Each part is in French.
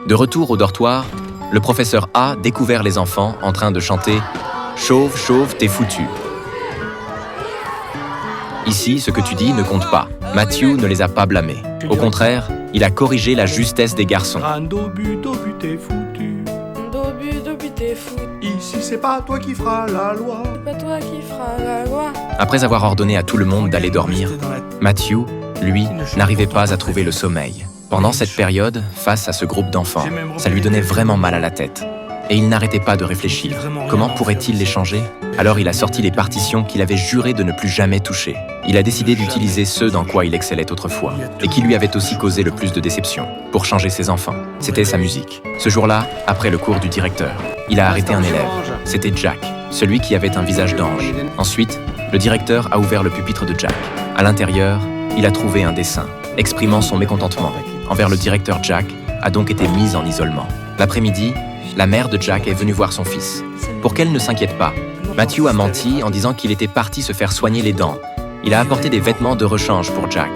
De retour au dortoir, le professeur A découvert les enfants en train de chanter « Chauve, chauve, t'es foutu ». Ici, ce que tu dis ne compte pas. Matthew ne les a pas blâmés. Au contraire, il a corrigé la justesse des garçons. Dobu, t'es foutu. Dobu, t'es foutu. Ici, c'est pas toi qui feras la loi. C'est pas toi qui feras la loi. Après avoir ordonné à tout le monde d'aller dormir, Matthew, lui, n'arrivait pas à trouver le sommeil. Pendant cette période, face à ce groupe d'enfants, ça lui donnait vraiment mal à la tête. Et il n'arrêtait pas de réfléchir. Comment pourrait-il les changer? Alors il a sorti les partitions qu'il avait juré de ne plus jamais toucher. Il a décidé d'utiliser ce dans quoi il excellait autrefois, et qui lui avait aussi causé le plus de déception, pour changer ses enfants. C'était sa musique. Ce jour-là, après le cours du directeur, il a arrêté un élève. C'était Jack, celui qui avait un visage d'ange. Ensuite, le directeur a ouvert le pupitre de Jack. À l'intérieur, il a trouvé un dessin, exprimant son mécontentement envers le directeur. Jack a donc été mis en isolement. L'après-midi, la mère de Jack est venue voir son fils. Pour qu'elle ne s'inquiète pas, Matthew a menti en disant qu'il était parti se faire soigner les dents. Il a apporté des vêtements de rechange pour Jack.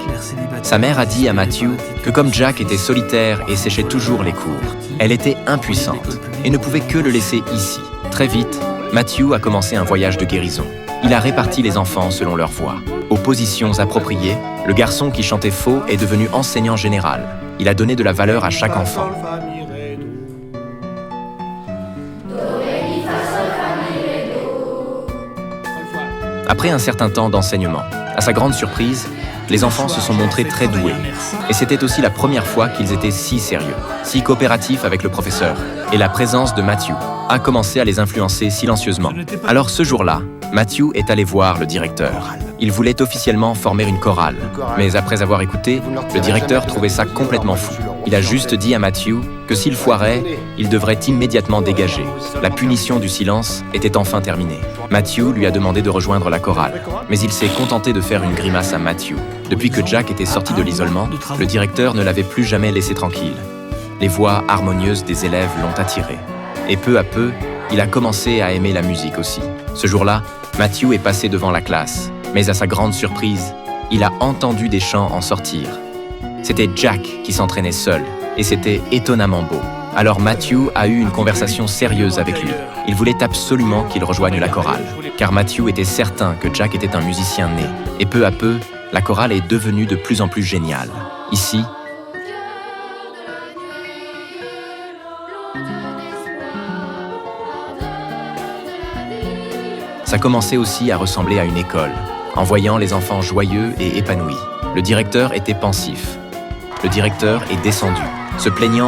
Sa mère a dit à Matthew que comme Jack était solitaire et séchait toujours les cours, elle était impuissante et ne pouvait que le laisser ici. Très vite, Matthew a commencé un voyage de guérison. Il a réparti les enfants selon leur voix. Aux positions appropriées, le garçon qui chantait faux est devenu enseignant général. Il a donné de la valeur à chaque enfant. Après un certain temps d'enseignement, à sa grande surprise, les enfants se sont montrés très doués. Et c'était aussi la première fois qu'ils étaient si sérieux, si coopératifs avec le professeur. Et la présence de Matthew a commencé à les influencer silencieusement. Alors ce jour-là, Matthew est allé voir le directeur. Il voulait officiellement former une chorale. Mais après avoir écouté, le directeur trouvait ça complètement fou. Il a juste dit à Matthew que s'il foirait, il devrait immédiatement dégager. La punition du silence était enfin terminée. Matthew lui a demandé de rejoindre la chorale, mais il s'est contenté de faire une grimace à Matthew. Depuis que Jack était sorti de l'isolement, le directeur ne l'avait plus jamais laissé tranquille. Les voix harmonieuses des élèves l'ont attiré. Et peu à peu, il a commencé à aimer la musique aussi. Ce jour-là, Matthew est passé devant la classe, mais à sa grande surprise, il a entendu des chants en sortir. C'était Jack qui s'entraînait seul, et c'était étonnamment beau. Alors Matthew a eu une conversation sérieuse avec lui. Il voulait absolument qu'il rejoigne la chorale, car Matthew était certain que Jack était un musicien né. Et peu à peu, la chorale est devenue de plus en plus géniale. Ici, ça commençait aussi à ressembler à une école, en voyant les enfants joyeux et épanouis. Le directeur était pensif. Le directeur est descendu, se plaignant